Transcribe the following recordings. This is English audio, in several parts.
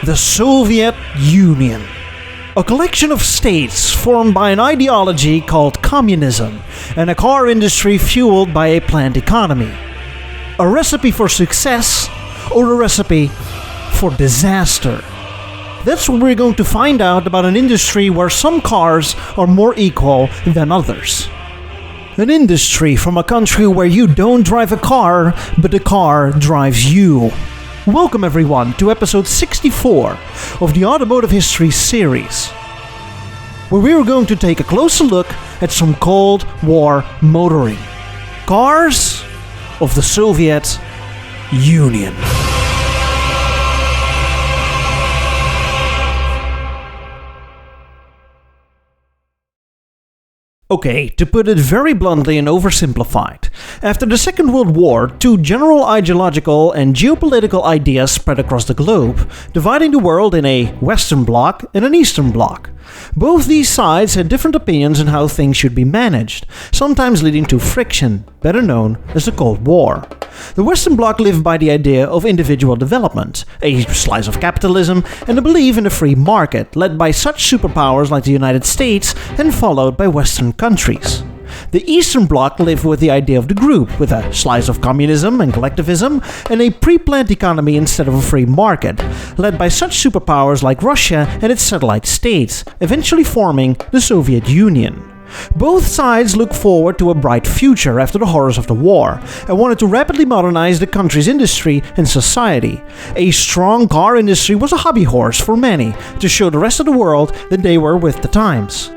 the Soviet Union. A collection of states formed by an ideology called communism and a car industry fueled by a planned economy. A recipe for success or a recipe for disaster? That's what we're going to find out about an industry where some cars are more equal than others. An industry from a country where you don't drive a car, but the car drives you. Welcome everyone to episode 64 of the Automotive History series, where we are going to take a closer look at some Cold War motoring. Cars of the Soviet Union. Okay, to put it very bluntly and oversimplified, after the Second World War, two general ideological and geopolitical ideas spread across the globe, dividing the world in a Western Bloc and an Eastern Bloc. Both these sides had different opinions on how things should be managed, sometimes leading to friction, better known as the Cold War. The Western Bloc lived by the idea of individual development, a slice of capitalism, and a belief in a free market, led by such superpowers like the United States and followed by Western countries. The Eastern Bloc lived with the idea of the group, with a slice of communism and collectivism, and a pre-planned economy instead of a free market, led by such superpowers like Russia and its satellite states, eventually forming the Soviet Union. Both sides looked forward to a bright future after the horrors of the war, and wanted to rapidly modernize the country's industry and society. A strong car industry was a hobby horse for many, to show the rest of the world that they were with the times.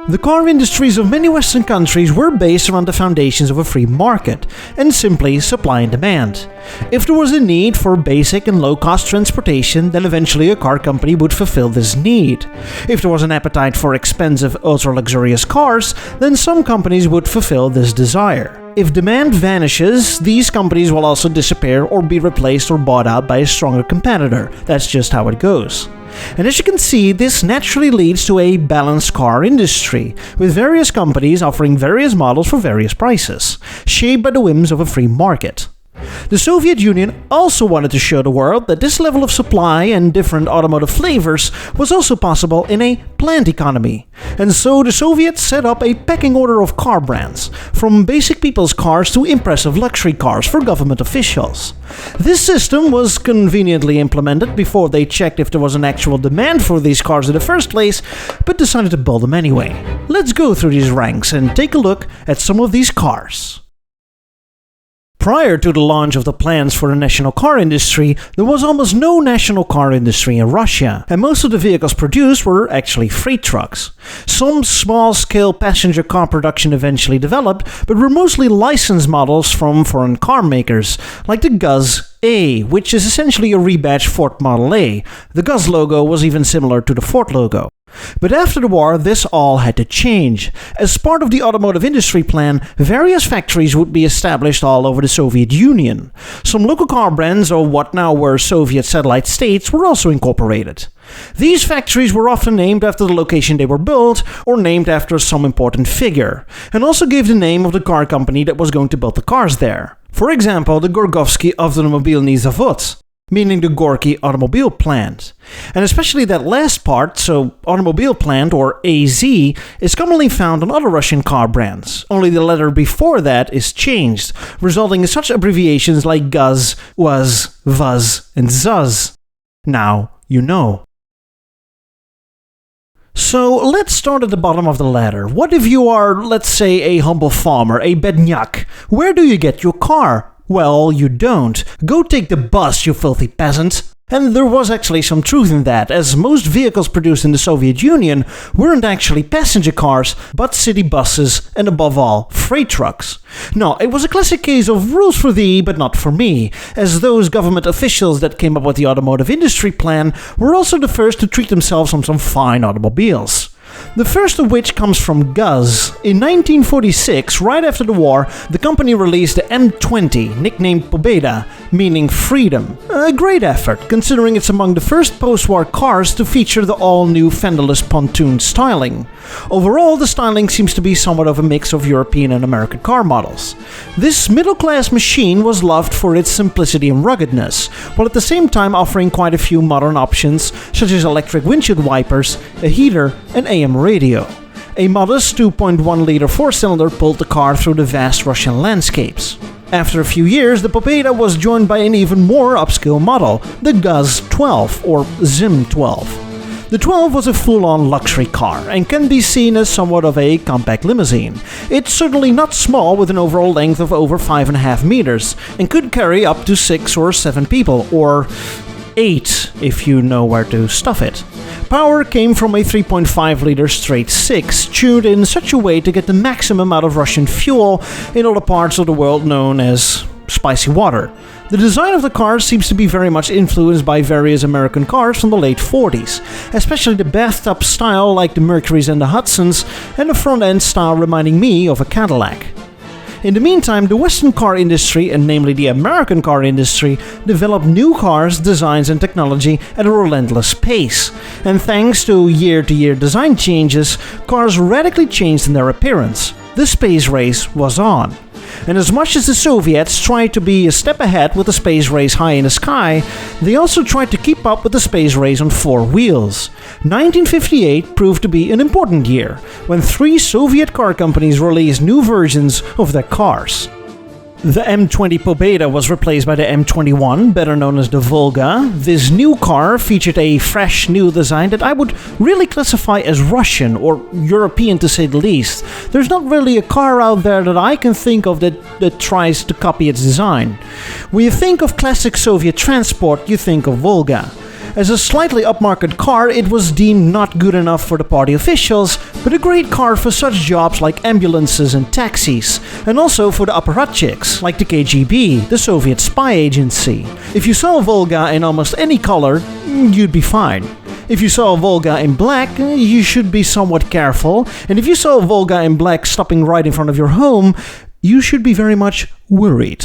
The car industries of many Western countries were based around the foundations of a free market, and simply supply and demand. If there was a need for basic and low-cost transportation, then eventually a car company would fulfill this need. If there was an appetite for expensive, ultra-luxurious cars, then some companies would fulfill this desire. If demand vanishes, these companies will also disappear or be replaced or bought out by a stronger competitor. That's just how it goes. And as you can see, this naturally leads to a balanced car industry, with various companies offering various models for various prices, shaped by the whims of a free market. The Soviet Union also wanted to show the world that this level of supply and different automotive flavors was also possible in a planned economy. And so the Soviets set up a pecking order of car brands, from basic people's cars to impressive luxury cars for government officials. This system was conveniently implemented before they checked if there was an actual demand for these cars in the first place, but decided to build them anyway. Let's go through these ranks and take a look at some of these cars. Prior to the launch of the plans for the national car industry, there was almost no national car industry in Russia, and most of the vehicles produced were actually freight trucks. Some small-scale passenger car production eventually developed, but were mostly licensed models from foreign car makers, like the GAZ A, which is essentially a rebadged Ford Model A. The GAZ logo was even similar to the Ford logo. But after the war, this all had to change. As part of the automotive industry plan, various factories would be established all over the Soviet Union. Some local car brands, or what now were Soviet satellite states, were also incorporated. These factories were often named after the location they were built, or named after some important figure, and also gave the name of the car company that was going to build the cars there. For example, the Gorgovsky Automobilny Zavod, meaning the Gorky Automobile Plant. And especially that last part, so Automobile Plant, or AZ, is commonly found on other Russian car brands. Only the letter before that is changed, resulting in such abbreviations like GAZ, WAZ, VAZ, and ZAZ. Now you know. So let's start at the bottom of the ladder. What if you are, let's say, a humble farmer, a bednyak? Where do you get your car? Well, you don't. Go take the bus, you filthy peasant. And there was actually some truth in that, as most vehicles produced in the Soviet Union weren't actually passenger cars, but city buses and above all, freight trucks. No, it was a classic case of rules for thee, but not for me, as those government officials that came up with the automotive industry plan were also the first to treat themselves on some fine automobiles. The first of which comes from GAZ. In 1946, right after the war, the company released the M20, nicknamed Pobeda, meaning freedom. A great effort, considering it's among the first post-war cars to feature the all-new fenderless pontoon styling. Overall, the styling seems to be somewhat of a mix of European and American car models. This middle-class machine was loved for its simplicity and ruggedness, while at the same time offering quite a few modern options such as electric windshield wipers, a heater, and AM radio. A modest 2.1-liter four-cylinder pulled the car through the vast Russian landscapes. After a few years, the Pobeda was joined by an even more upscale model, the GAZ 12 or ZIM 12. The 12 was a full-on luxury car and can be seen as somewhat of a compact limousine. It's certainly not small, with an overall length of over 5.5 meters and could carry up to 6 or 7 people, or 8 if you know where to stuff it. Power came from a 3.5-liter straight 6, tuned in such a way to get the maximum out of Russian fuel in other parts of the world known as spicy water. The design of the car seems to be very much influenced by various American cars from the late 40s, especially the bathtub style like the Mercurys and the Hudsons, and the front-end style reminding me of a Cadillac. In the meantime, the Western car industry, and namely the American car industry, developed new cars, designs and technology at a relentless pace. And thanks to year-to-year design changes, cars radically changed in their appearance. The space race was on. And as much as the Soviets tried to be a step ahead with the space race high in the sky, they also tried to keep up with the space race on 4 wheels. 1958 proved to be an important year, when 3 Soviet car companies released new versions of their cars. The M20 Pobeda was replaced by the M21, better known as the Volga. This new car featured a fresh new design that I would really classify as Russian or European to say the least. There's not really a car out there that I can think of that tries to copy its design. When you think of classic Soviet transport, you think of Volga. As a slightly upmarket car, it was deemed not good enough for the party officials, but a great car for such jobs like ambulances and taxis, and also for the apparatchiks, like the KGB, the Soviet spy agency. If you saw a Volga in almost any color, you'd be fine. If you saw a Volga in black, you should be somewhat careful, and if you saw a Volga in black stopping right in front of your home, you should be very much worried.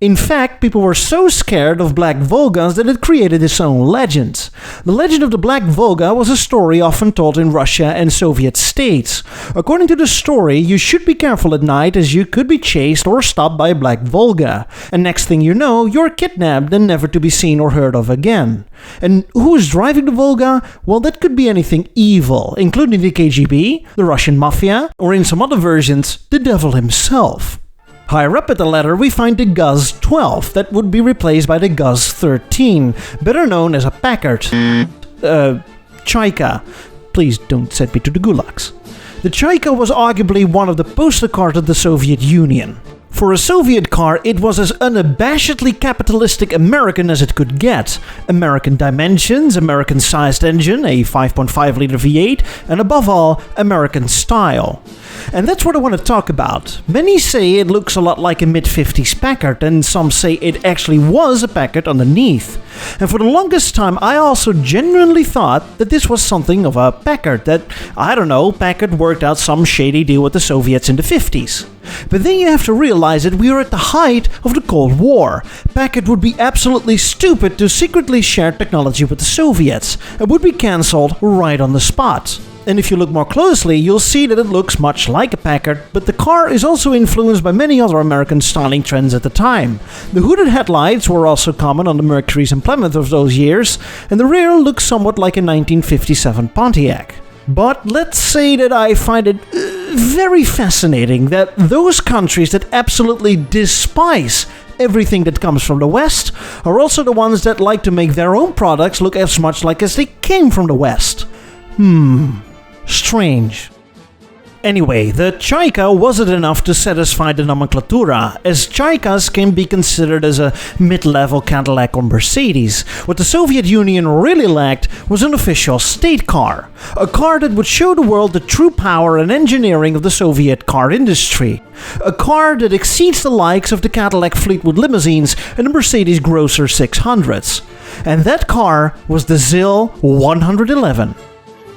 In fact, people were so scared of black Volgas that it created its own legend. The legend of the Black Volga was a story often told in Russia and Soviet states. According to the story, you should be careful at night as you could be chased or stopped by a black Volga. And next thing you know, you're kidnapped and never to be seen or heard of again. And who's driving the Volga? Well, that could be anything evil, including the KGB, the Russian mafia, or in some other versions, the devil himself. Higher up at the ladder we find the GAZ 12 that would be replaced by the GAZ 13, better known as a Packard. Chaika. Please don't send me to the gulags. The Chaika was arguably one of the poster cars of the Soviet Union. For a Soviet car, it was as unabashedly capitalistic American as it could get. American dimensions, American-sized engine, a 5.5-liter V8, and above all, American style. And that's what I want to talk about. Many say it looks a lot like a mid-50s Packard, and some say it actually was a Packard underneath. And for the longest time, I also genuinely thought that this was something of a Packard, that, I don't know, Packard worked out some shady deal with the Soviets in the 50s. But then you have to realize that we are at the height of the Cold War. Packard would be absolutely stupid to secretly share technology with the Soviets, and would be cancelled right on the spot. And if you look more closely, you'll see that it looks much like a Packard, but the car is also influenced by many other American styling trends at the time. The hooded headlights were also common on the Mercurys and Plymouth of those years, and the rear looks somewhat like a 1957 Pontiac. But let's say that I find it very fascinating that those countries that absolutely despise everything that comes from the West are also the ones that like to make their own products look as much like as they came from the West. Strange. Anyway, the Chaika wasn't enough to satisfy the nomenklatura, as Chaikas can be considered as a mid-level Cadillac or Mercedes. What the Soviet Union really lacked was an official state car. A car that would show the world the true power and engineering of the Soviet car industry. A car that exceeds the likes of the Cadillac Fleetwood limousines and the Mercedes Grosser 600s. And that car was the ZIL 111.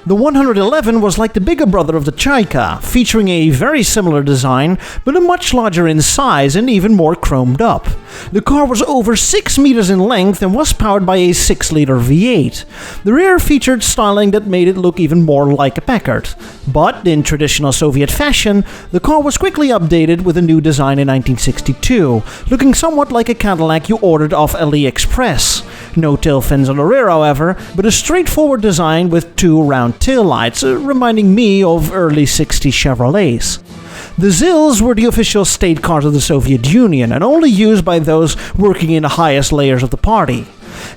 The 111 was like the bigger brother of the Chaika, featuring a very similar design, but a much larger in size and even more chromed up. The car was over 6 meters in length and was powered by a 6-liter V8. The rear featured styling that made it look even more like a Packard. But in traditional Soviet fashion, the car was quickly updated with a new design in 1962, looking somewhat like a Cadillac you ordered off AliExpress. No tail fins on the rear, however, but a straightforward design with 2 round taillights, reminding me of early 60s Chevrolets. The ZILs were the official state cars of the Soviet Union and only used by those working in the highest layers of the party.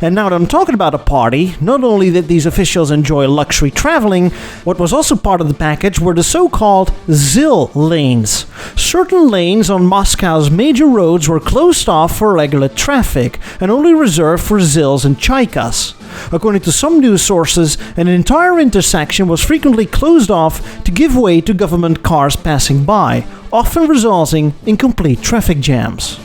And now that I'm talking about a party, not only did these officials enjoy luxury traveling, what was also part of the package were the so-called ZIL lanes. Certain lanes on Moscow's major roads were closed off for regular traffic and only reserved for ZILs and Chaikas. According to some news sources, an entire intersection was frequently closed off to give way to government cars passing by, often resulting in complete traffic jams.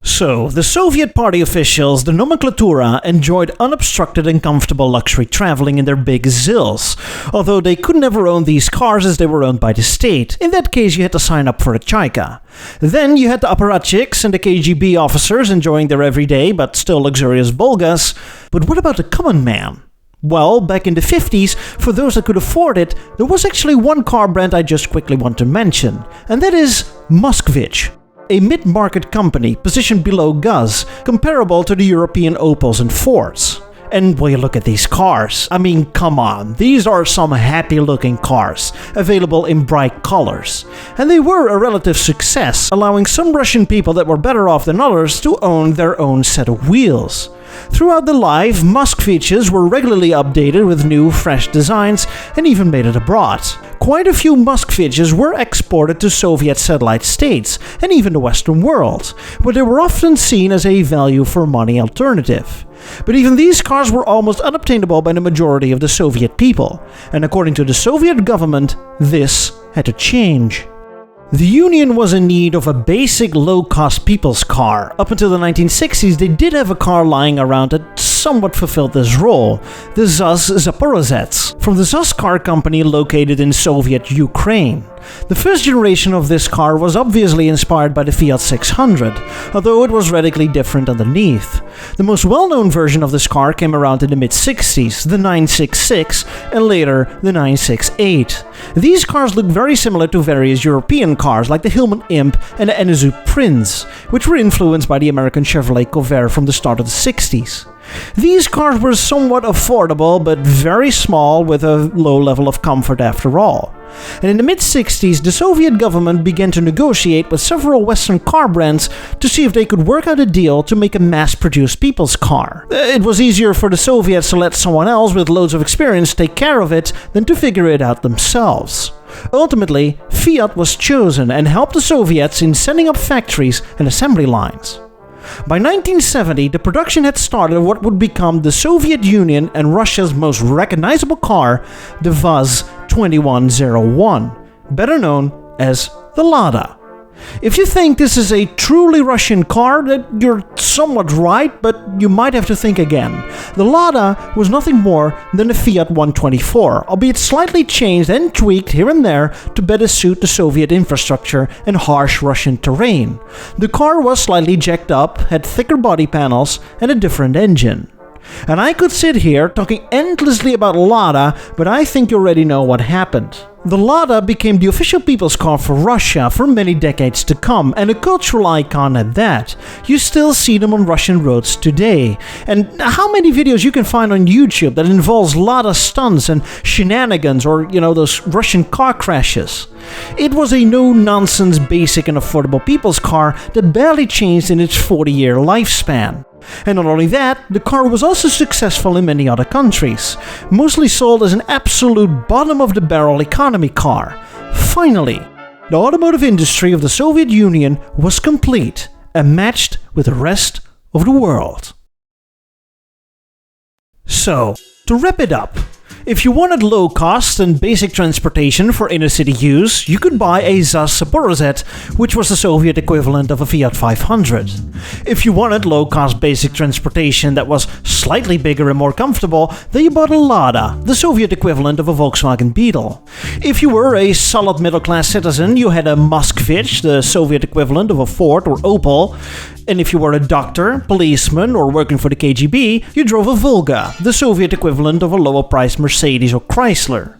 So, the Soviet party officials, the nomenklatura, enjoyed unobstructed and comfortable luxury traveling in their big ZILs, although they could never own these cars as they were owned by the state. In that case, you had to sign up for a Chaika. Then you had the apparatchiks and the KGB officers enjoying their everyday but still luxurious Volgas. But what about the common man? Well, back in the 50s, for those that could afford it, there was actually one car brand I just quickly want to mention, and that is Moskvich. A mid-market company positioned below GAZ, comparable to the European Opels and Fords. And when you look at these cars, I mean, come on, these are some happy-looking cars, available in bright colors. And they were a relative success, allowing some Russian people that were better off than others to own their own set of wheels. Throughout the life, Moskviches were regularly updated with new, fresh designs and even made it abroad. Quite a few Moskviches were exported to Soviet satellite states and even the Western world, where they were often seen as a value-for-money alternative. But even these cars were almost unobtainable by the majority of the Soviet people, and according to the Soviet government, this had to change. The Union was in need of a basic low-cost people's car. Up until the 1960s, they did have a car lying around that somewhat fulfilled this role, the ZAZ Zaporozhets, from the ZAZ car company located in Soviet Ukraine. The first generation of this car was obviously inspired by the Fiat 600, although it was radically different underneath. The most well-known version of this car came around in the mid-60s, the 966, and later the 968. These cars look very similar to various European cars like the Hillman Imp and the Enizu Prince, which were influenced by the American Chevrolet Corvair from the start of the 60s. These cars were somewhat affordable but very small with a low level of comfort after all. And in the mid-60s, the Soviet government began to negotiate with several Western car brands to see if they could work out a deal to make a mass-produced people's car. It was easier for the Soviets to let someone else with loads of experience take care of it than to figure it out themselves. Ultimately, Fiat was chosen and helped the Soviets in setting up factories and assembly lines. By 1970, the production had started of what would become the Soviet Union and Russia's most recognizable car, the VAZ 2101, better known as the Lada. If you think this is a truly Russian car, then you're somewhat right, but you might have to think again. The Lada was nothing more than a Fiat 124, albeit slightly changed and tweaked here and there to better suit the Soviet infrastructure and harsh Russian terrain. The car was slightly jacked up, had thicker body panels, and a different engine. And I could sit here talking endlessly about Lada, but I think you already know what happened. The Lada became the official people's car for Russia for many decades to come, and a cultural icon at that. You still see them on Russian roads today. And how many videos you can find on YouTube that involves Lada stunts and shenanigans or, those Russian car crashes? It was a no-nonsense, basic and affordable people's car that barely changed in its 40-year lifespan. And not only that, the car was also successful in many other countries, mostly sold as an absolute bottom-of-the-barrel economy car. Finally, the automotive industry of the Soviet Union was complete and matched with the rest of the world. So, to wrap it up, If you wanted low cost and basic transportation for inner city use, you could buy a ZAZ Chaika, which was the Soviet equivalent of a Fiat 500. If you wanted low cost basic transportation that was slightly bigger and more comfortable, then you bought a Lada, the Soviet equivalent of a Volkswagen Beetle. If you were a solid middle class citizen, you had a Moskvich, the Soviet equivalent of a Ford or Opel. And if you were a doctor, policeman, or working for the KGB, you drove a Volga, the Soviet equivalent of a lower-priced Mercedes or Chrysler.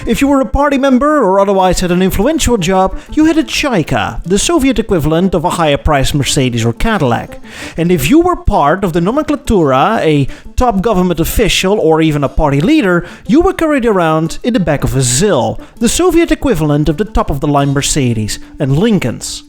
If you were a party member or otherwise had an influential job, you had a Chaika, the Soviet equivalent of a higher-priced Mercedes or Cadillac. And if you were part of the nomenklatura, a top government official or even a party leader, you were carried around in the back of a ZIL, the Soviet equivalent of the top-of-the-line Mercedes and Lincolns.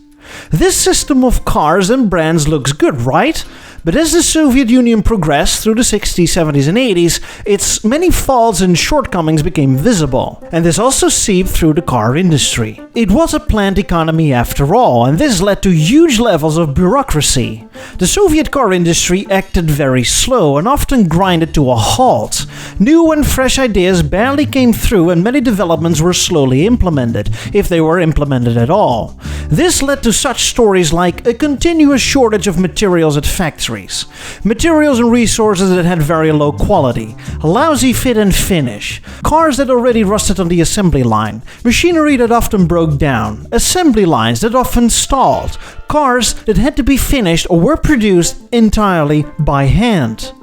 This system of cars and brands looks good, right? But as the Soviet Union progressed through the 60s, 70s and 80s, its many faults and shortcomings became visible, and this also seeped through the car industry. It was a planned economy after all, and this led to huge levels of bureaucracy. The Soviet car industry acted very slow and often grinded to a halt. New and fresh ideas barely came through, and many developments were slowly implemented, if they were implemented at all. This led to such stories like a continuous shortage of materials at factories, materials and resources that had very low quality, lousy fit and finish, cars that already rusted on the assembly line, machinery that often broke down, assembly lines that often stalled, cars that had to be finished or were produced entirely by hand.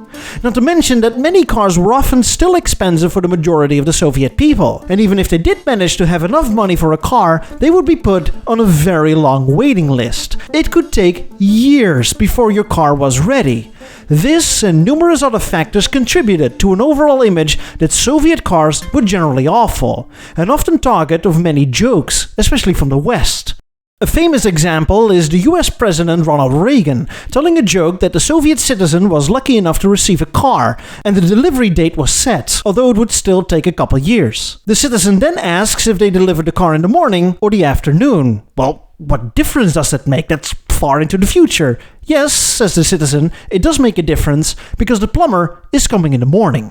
Not to mention that many cars were often still expensive for the majority of the Soviet people, and even if they did manage to have enough money for a car, they would be put on a very long waiting list. It could take years before your car was ready. This and numerous other factors contributed to an overall image that Soviet cars were generally awful, and often target of many jokes, especially from the West. A famous example is the US President Ronald Reagan telling a joke that the Soviet citizen was lucky enough to receive a car, and the delivery date was set, although it would still take a couple years. The citizen then asks if they delivered the car in the morning or the afternoon. Well, what difference does that make? That's far into the future. Yes, says the citizen, it does make a difference, because the plumber is coming in the morning.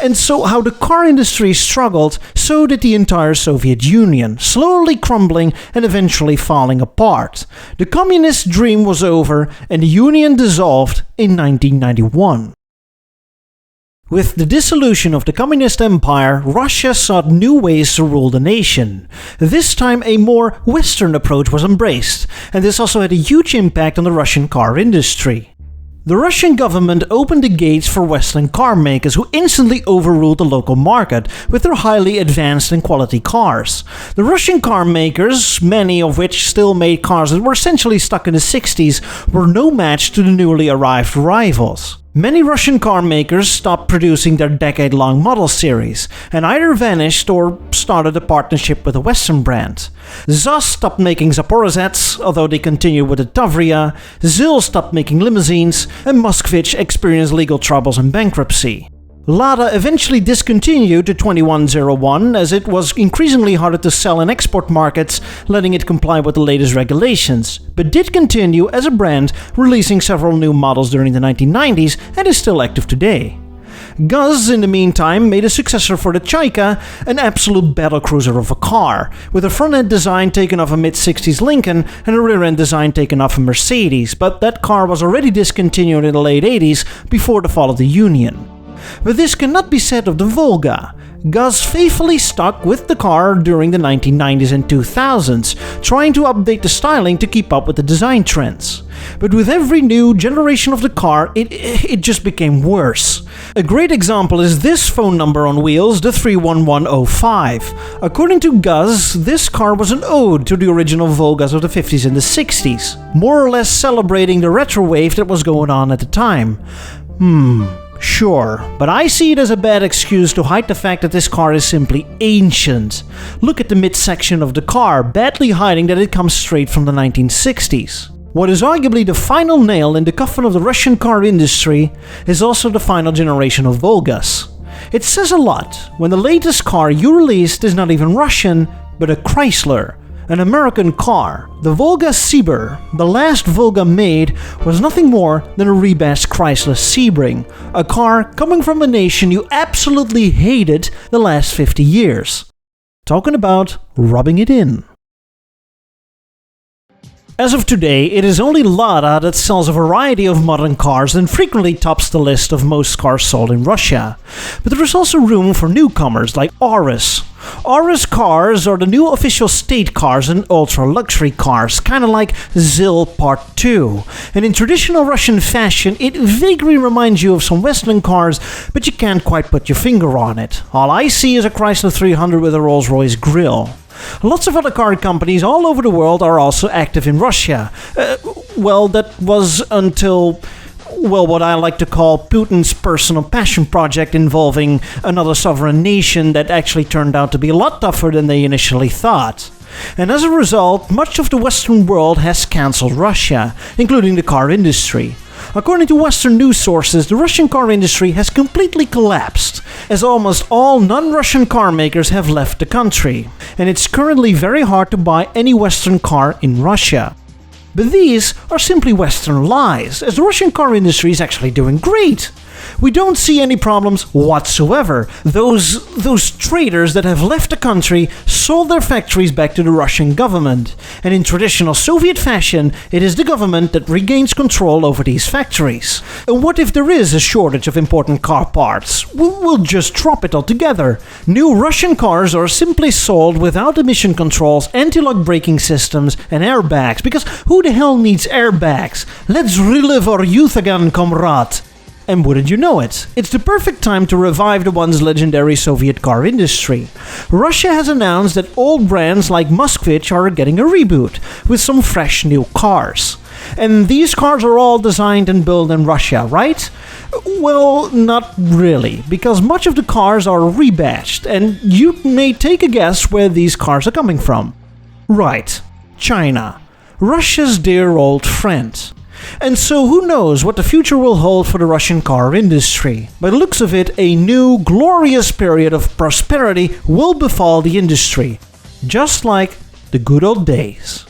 And so how the car industry struggled, so did the entire Soviet Union, slowly crumbling and eventually falling apart. The communist dream was over and the Union dissolved in 1991. With the dissolution of the Communist Empire, Russia sought new ways to rule the nation. This time a more Western approach was embraced, and this also had a huge impact on the Russian car industry. The Russian government opened the gates for Western car makers who instantly overruled the local market with their highly advanced and quality cars. The Russian car makers, many of which still made cars that were essentially stuck in the 60s, were no match to the newly arrived rivals. Many Russian car makers stopped producing their decade-long model series, and either vanished or started a partnership with a Western brand. ZAZ stopped making Zaporozhets, although they continued with the Tavria, ZILs stopped making limousines, and Moskvich experienced legal troubles and bankruptcy. Lada eventually discontinued the 2101 as it was increasingly harder to sell in export markets, letting it comply with the latest regulations, but did continue as a brand, releasing several new models during the 1990s and is still active today. GAZ, in the meantime, made a successor for the Chaika, an absolute battlecruiser of a car, with a front-end design taken off a mid-60s Lincoln and a rear-end design taken off a Mercedes, but that car was already discontinued in the late 80s before the fall of the Union. But this cannot be said of the Volga. GAZ faithfully stuck with the car during the 1990s and 2000s, trying to update the styling to keep up with the design trends. But with every new generation of the car, it just became worse. A great example is this phone number on wheels, the 31105. According to GAZ, this car was an ode to the original Volgas of the 50s and the 60s, more or less celebrating the retro wave that was going on at the time. Sure, but I see it as a bad excuse to hide the fact that this car is simply ancient. Look at the midsection of the car, badly hiding that it comes straight from the 1960s. What is arguably the final nail in the coffin of the Russian car industry is also the final generation of Volgas. It says a lot when the latest car you released is not even Russian, but a Chrysler, an American car. The Volga Sieber, the last Volga made, was nothing more than a rebadged Chrysler Sebring, a car coming from a nation you absolutely hated the last 50 years. Talking about rubbing it in. As of today, it is only Lada that sells a variety of modern cars and frequently tops the list of most cars sold in Russia. But there is also room for newcomers like Aurus. Aurus cars are the new official state cars and ultra-luxury cars, kinda like ZIL Part 2. And in traditional Russian fashion, it vaguely reminds you of some Western cars, but you can't quite put your finger on it. All I see is a Chrysler 300 with a Rolls-Royce grille. Lots of other car companies all over the world are also active in Russia. That was until, what I like to call Putin's personal passion project involving another sovereign nation that actually turned out to be a lot tougher than they initially thought. And as a result, much of the Western world has cancelled Russia, including the car industry. According to Western news sources, the Russian car industry has completely collapsed, as almost all non-Russian car makers have left the country, and it's currently very hard to buy any Western car in Russia. But these are simply Western lies, as the Russian car industry is actually doing great. We don't see any problems whatsoever. Those traders that have left the country sold their factories back to the Russian government. And in traditional Soviet fashion, it is the government that regains control over these factories. And what if there is a shortage of important car parts? We'll just drop it altogether. New Russian cars are simply sold without emission controls, anti-lock braking systems, and airbags. Because who the hell needs airbags? Let's relive our youth again, comrade. And wouldn't you know it? It's the perfect time to revive the once legendary Soviet car industry. Russia has announced that old brands like Moskvich are getting a reboot, with some fresh new cars. And these cars are all designed and built in Russia, right? Well, not really, because much of the cars are rebadged, and you may take a guess where these cars are coming from. Right, China. Russia's dear old friend. And so who knows what the future will hold for the Russian car industry. By the looks of it, a new, glorious period of prosperity will befall the industry, just like the good old days.